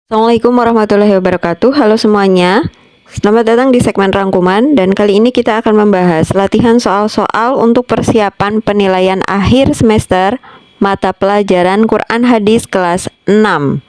Assalamualaikum warahmatullahi wabarakatuh. Halo semuanya. Selamat datang di segmen rangkuman dan kali ini kita akan membahas latihan soal-soal untuk persiapan penilaian akhir semester mata pelajaran Quran Hadis kelas 6.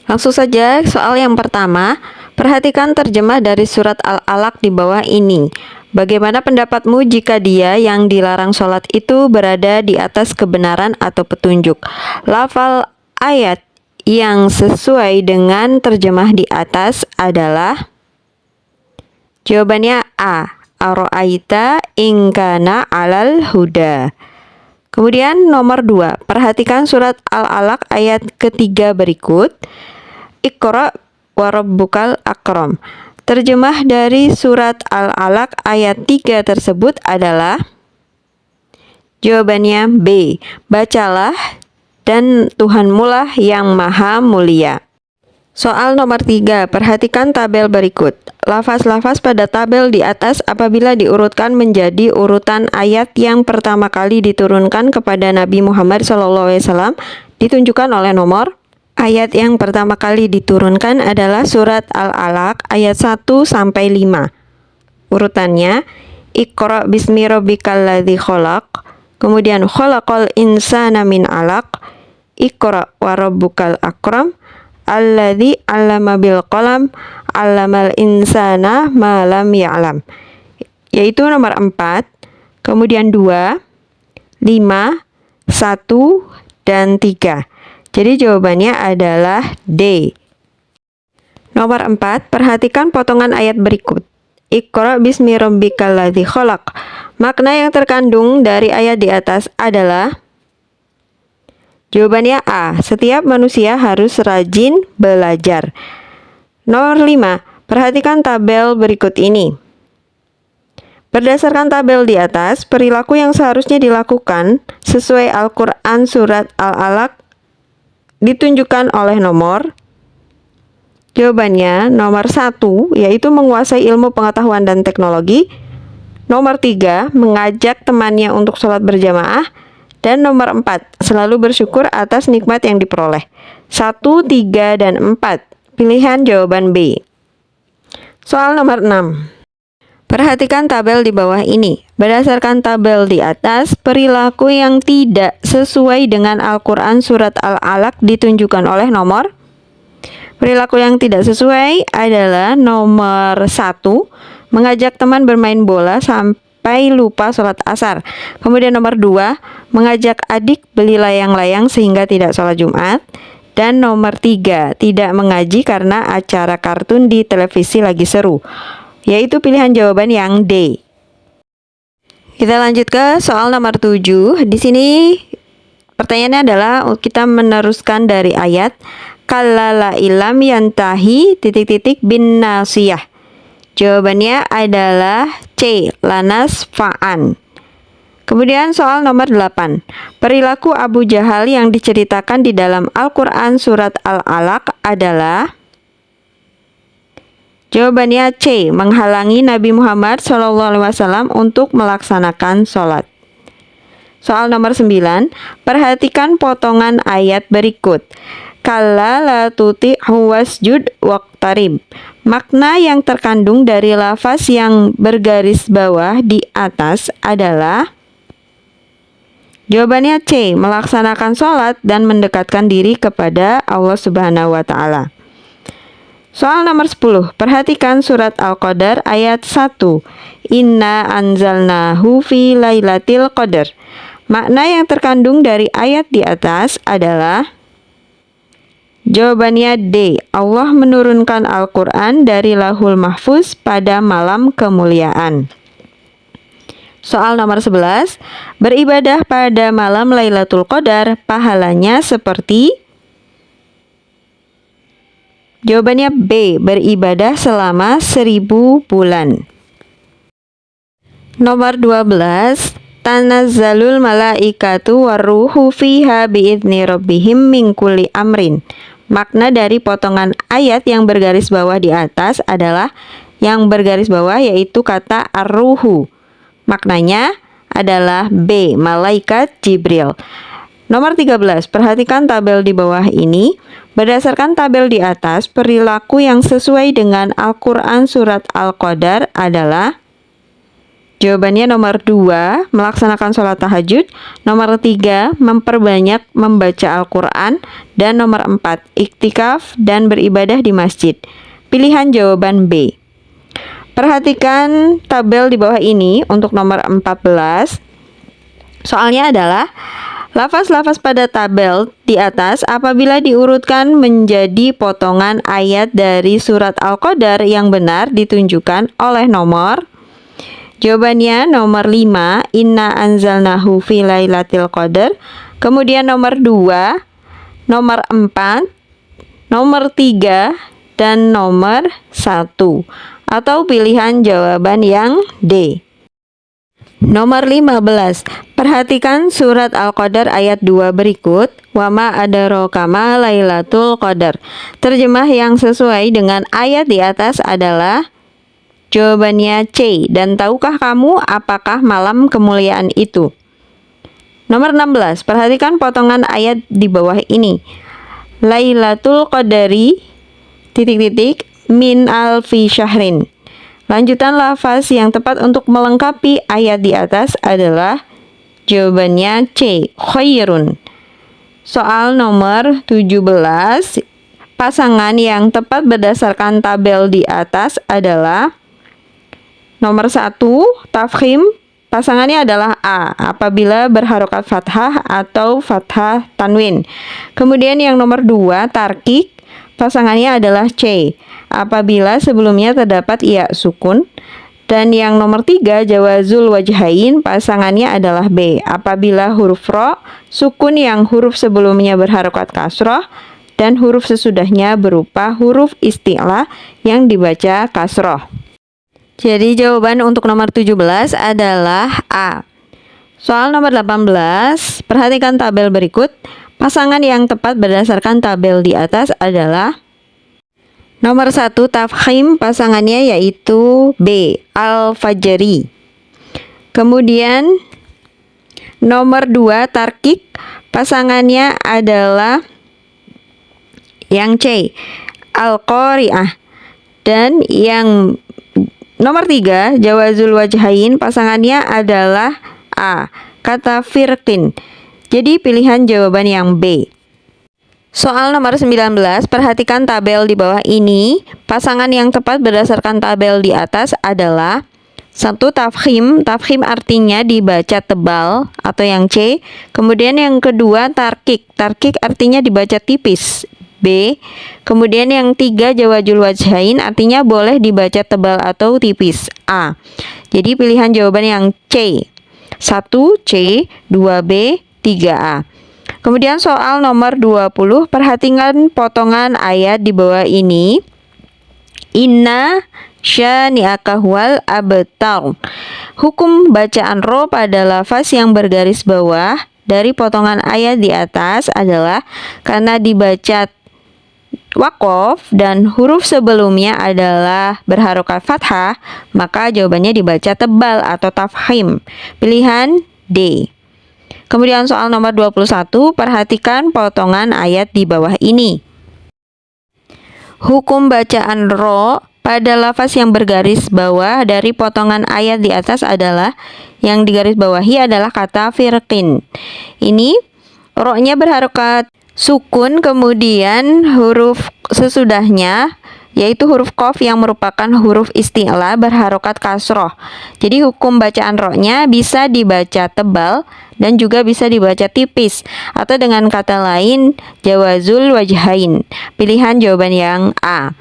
Langsung saja soal yang pertama. Perhatikan terjemah dari surat Al-Alaq di bawah ini. Bagaimana pendapatmu jika dia yang dilarang sholat itu berada di atas kebenaran atau petunjuk? Lafal ayat yang sesuai dengan terjemah di atas adalah jawabannya A. Aro'aita ingkana alal huda. Kemudian nomor 2, perhatikan surat Al-Alaq ayat ketiga berikut. Iqra warabbukal akram. Terjemah dari surat Al-Alaq ayat 3 tersebut adalah jawabannya B. Bacalah dan Tuhanmulah yang maha mulia. Soal nomor 3, perhatikan tabel berikut. Lafaz-lafaz pada tabel di atas apabila diurutkan menjadi urutan ayat yang pertama kali diturunkan kepada Nabi Muhammad SAW ditunjukkan oleh nomor. Ayat yang pertama kali diturunkan adalah surat Al-Alaq ayat 1-5. Urutannya, Iqra bismi rabbikal ladzi khalaq, kemudian khalaqal insana min 'alaq, Iqra warabbukal akram, alladzi 'allama bil qalam, 'allamal insana ma lam ya'lam. Yaitu nomor 4, kemudian 2, 5, 1, dan 3. Jadi jawabannya adalah D. Nomor 4, perhatikan potongan ayat berikut. Iqra bismi rabbikal ladzi khalaq. Makna yang terkandung dari ayat di atas adalah jawabannya A. Setiap manusia harus rajin belajar. Nomor 5, perhatikan tabel berikut ini. Berdasarkan tabel di atas, perilaku yang seharusnya dilakukan sesuai Al-Quran surat Al-Alaq ditunjukkan oleh nomor. Jawabannya nomor 1, yaitu menguasai ilmu pengetahuan dan teknologi. Nomor 3, mengajak temannya untuk sholat berjamaah. Dan nomor 4, selalu bersyukur atas nikmat yang diperoleh. 1, 3, dan 4. Pilihan jawaban B. Soal nomor 6. Perhatikan tabel di bawah ini. Berdasarkan tabel di atas, perilaku yang tidak sesuai dengan Al-Quran surat Al-Alaq ditunjukkan oleh nomor. Perilaku yang tidak sesuai adalah nomor 1, mengajak teman bermain bola sampai lupa sholat asar. Kemudian nomor 2, mengajak adik beli layang-layang sehingga tidak sholat Jumat. Dan nomor 3, tidak mengaji karena acara kartun di televisi lagi seru. Yaitu pilihan jawaban yang D. Kita lanjut ke soal nomor 7. Di sini pertanyaannya adalah kita meneruskan dari ayat kallala ilam yantahi ... bin nasiyah. Jawabannya adalah C. Lanas fa'an. Kemudian soal nomor 8. Perilaku Abu Jahal yang diceritakan di dalam Al-Quran surat Al-Alaq adalah jawabannya C. Menghalangi Nabi Muhammad SAW untuk melaksanakan sholat. Soal nomor 9. Perhatikan potongan ayat berikut. Kalla la tuti'hu wasjud waqtarib. Makna yang terkandung dari lafaz yang bergaris bawah di atas adalah jawabannya C. Melaksanakan sholat dan mendekatkan diri kepada Allah Subhanahu wa Ta'ala. Soal nomor 10. Perhatikan surat Al-Qadar ayat 1. Inna anzalnahu fi lailatul qadar. Makna yang terkandung dari ayat di atas adalah jawabannya D. Allah menurunkan Al-Quran dari Lauhul Mahfuz pada malam kemuliaan. Soal nomor 11. Beribadah pada malam Lailatul Qadar, pahalanya seperti. Jawabannya B. Beribadah selama 1000 bulan. Nomor 12. Tanazzalul malaikatu warruhu fiha biidzni rabbihim min kulli amrin. Makna dari potongan ayat yang bergaris bawah di atas adalah yang bergaris bawah yaitu kata ar-ruhu. Maknanya adalah B. Malaikat Jibril. Nomor 13, perhatikan tabel di bawah ini. Berdasarkan tabel di atas, perilaku yang sesuai dengan Al-Quran Surat Al-Qadar adalah jawabannya nomor 2, melaksanakan sholat tahajud. Nomor 3, memperbanyak membaca Al-Quran. Dan nomor 4, iktikaf dan beribadah di masjid. Pilihan jawaban B. Perhatikan tabel di bawah ini untuk nomor 14. Soalnya adalah lafaz-lafaz pada tabel di atas apabila diurutkan menjadi potongan ayat dari surat Al-Qadar yang benar ditunjukkan oleh nomor. Jawabannya nomor 5, inna anzalnahu fi lailatul qadar. Kemudian nomor 2, nomor 4, nomor 3, dan nomor 1. Atau pilihan jawaban yang D. Nomor 15, perhatikan surat Al-Qadar ayat 2 berikut. Wa ma adraka ma lailatul qadar. Terjemah yang sesuai dengan ayat di atas adalah jawabannya C. Dan tahukah kamu apakah malam kemuliaan itu? Nomor 16, perhatikan potongan ayat di bawah ini. Lailatul qadari min alfi syahrin. Lanjutan lafaz yang tepat untuk melengkapi ayat di atas adalah jawabannya C, khairun. Soal nomor 17, pasangan yang tepat berdasarkan tabel di atas adalah nomor 1, tafkhim. Pasangannya adalah A apabila berharokat fathah atau fathah tanwin. Kemudian yang nomor 2, tarkik. Pasangannya adalah C apabila sebelumnya terdapat ya sukun. Dan yang nomor 3, jawazul wajhain. Pasangannya adalah B apabila huruf ro sukun yang huruf sebelumnya berharokat kasroh dan huruf sesudahnya berupa huruf isti'la yang dibaca kasroh. Jadi jawaban untuk nomor 17 adalah A. Soal nomor 18, perhatikan tabel berikut. Pasangan yang tepat berdasarkan tabel di atas adalah nomor 1, tafkhim. Pasangannya yaitu B, al-fajri. Kemudian nomor 2, tarkik. Pasangannya adalah yang C, al-qari'ah. Dan yang nomor 3, jawazul wajhain. Pasangannya adalah A, kata firqin. Jadi pilihan jawaban yang B. Soal nomor 19, perhatikan tabel di bawah ini. Pasangan yang tepat berdasarkan tabel di atas adalah 1, tafkhim. Tafkhim artinya dibaca tebal atau yang C. Kemudian yang kedua, tarkik. Tarkik artinya dibaca tipis, B. Kemudian yang 3, jawazul wajhain artinya boleh dibaca tebal atau tipis, A. Jadi pilihan jawaban yang C. 1 C, 2B, 3A. Kemudian soal nomor 20, perhatikan potongan ayat di bawah ini. Inna syani'aka huwal abtar. Hukum bacaan ro pada lafaz yang bergaris bawah dari potongan ayat di atas adalah karena dibaca waqaf dan huruf sebelumnya adalah berharokat fathah, maka jawabannya dibaca tebal atau tafkhim. Pilihan D. Kemudian soal nomor 21, perhatikan potongan ayat di bawah ini. Hukum bacaan ro pada lafaz yang bergaris bawah dari potongan ayat di atas adalah yang digaris bawahi adalah kata firqin. Ini ro-nya berharokat sukun, kemudian huruf sesudahnya yaitu huruf qaf yang merupakan huruf isti'la berharokat kasroh. Jadi hukum bacaan ro-nya bisa dibaca tebal dan juga bisa dibaca tipis, atau dengan kata lain jawazul wajhain. Pilihan jawaban yang A.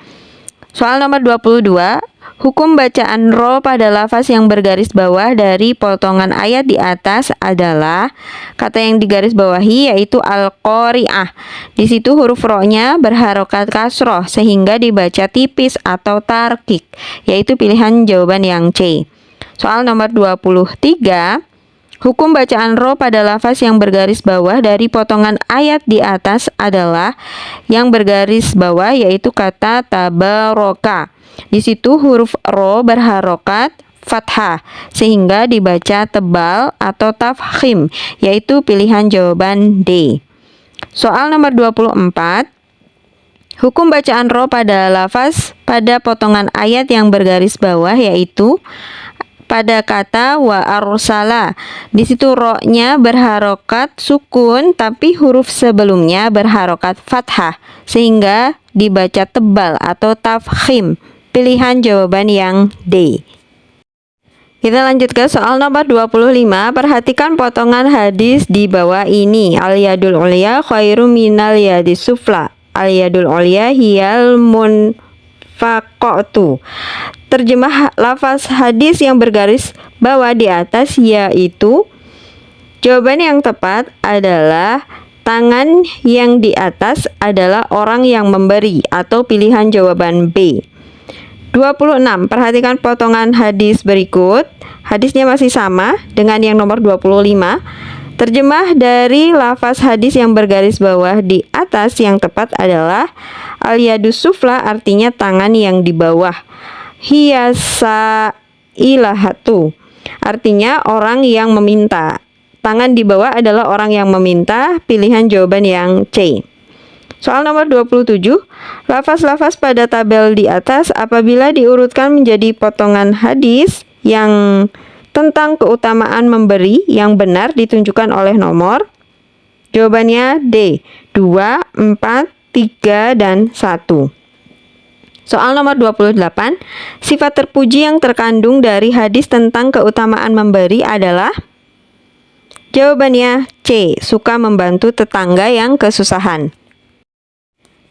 Soal nomor 22, hukum bacaan ro pada lafaz yang bergaris bawah dari potongan ayat di atas adalah kata yang digaris bawahi yaitu al-qari'ah. Di situ huruf ro-nya berharokat kasroh sehingga dibaca tipis atau tarkik, yaitu pilihan jawaban yang C. Soal nomor 23, hukum bacaan ro pada lafaz yang bergaris bawah dari potongan ayat di atas adalah yang bergaris bawah yaitu kata tabaroka. Di situ huruf ro berharokat fathah sehingga dibaca tebal atau tafkhim, yaitu pilihan jawaban D. Soal nomor 24. Hukum bacaan ro pada lafaz pada potongan ayat yang bergaris bawah, yaitu pada kata wa arsala. Di situ ro-nya berharokat sukun tapi huruf sebelumnya berharokat fathah sehingga dibaca tebal atau tafkhim. Pilihan jawaban yang D. Kita lanjut ke soal nomor 25. Perhatikan potongan hadis di bawah ini. Al-yadul ulya khairum minal yadis sufla. Al-yadul ulya hiyal munfaqatu. Terjemah lafaz hadis yang bergaris bawah di atas yaitu, jawaban yang tepat adalah tangan yang di atas adalah orang yang memberi, atau pilihan jawaban B. 26. Perhatikan potongan hadis berikut. Hadisnya masih sama dengan yang nomor 25. Terjemah dari lafaz hadis yang bergaris bawah di atas yang tepat adalah al-yadus sufla, artinya tangan yang di bawah. Hiyasa ilahatu, artinya orang yang meminta. Tangan di bawah adalah orang yang meminta. Pilihan jawaban yang C. Soal nomor 27. Lafaz-lafaz pada tabel di atas apabila diurutkan menjadi potongan hadis yang tentang keutamaan memberi yang benar ditunjukkan oleh nomor. Jawabannya D. 2, 4, 3, dan 1. Soal nomor 28. Sifat terpuji yang terkandung dari hadis tentang keutamaan memberi adalah. Jawabannya C. Suka membantu tetangga yang kesusahan.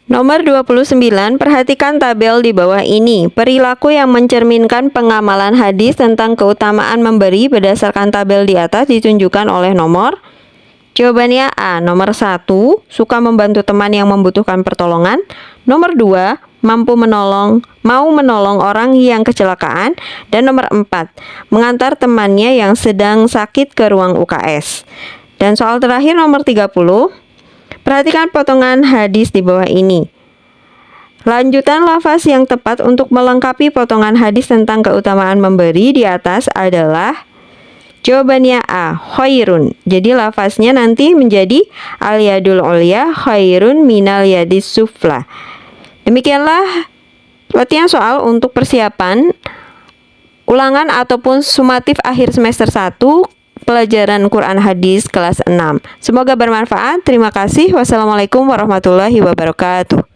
Nomor 29. Perhatikan tabel di bawah ini. Perilaku yang mencerminkan pengamalan hadis tentang keutamaan memberi berdasarkan tabel di atas ditunjukkan oleh nomor. Jawabannya A. Nomor 1. Suka membantu teman yang membutuhkan pertolongan. Nomor 2. Mau menolong orang yang kecelakaan. Dan nomor 4. Mengantar temannya yang sedang sakit ke ruang UKS. Dan soal terakhir nomor 30. Perhatikan potongan hadis di bawah ini. Lanjutan lafaz yang tepat untuk melengkapi potongan hadis tentang keutamaan memberi di atas adalah. Jawabannya A. Khairun. Jadi lafaznya nanti menjadi al-yadul ulya khairun minal yadis sufla. Demikianlah latihan soal untuk persiapan ulangan ataupun sumatif akhir semester 1 pelajaran Quran Hadis kelas 6. Semoga bermanfaat. Terima kasih. Wassalamualaikum warahmatullahi wabarakatuh.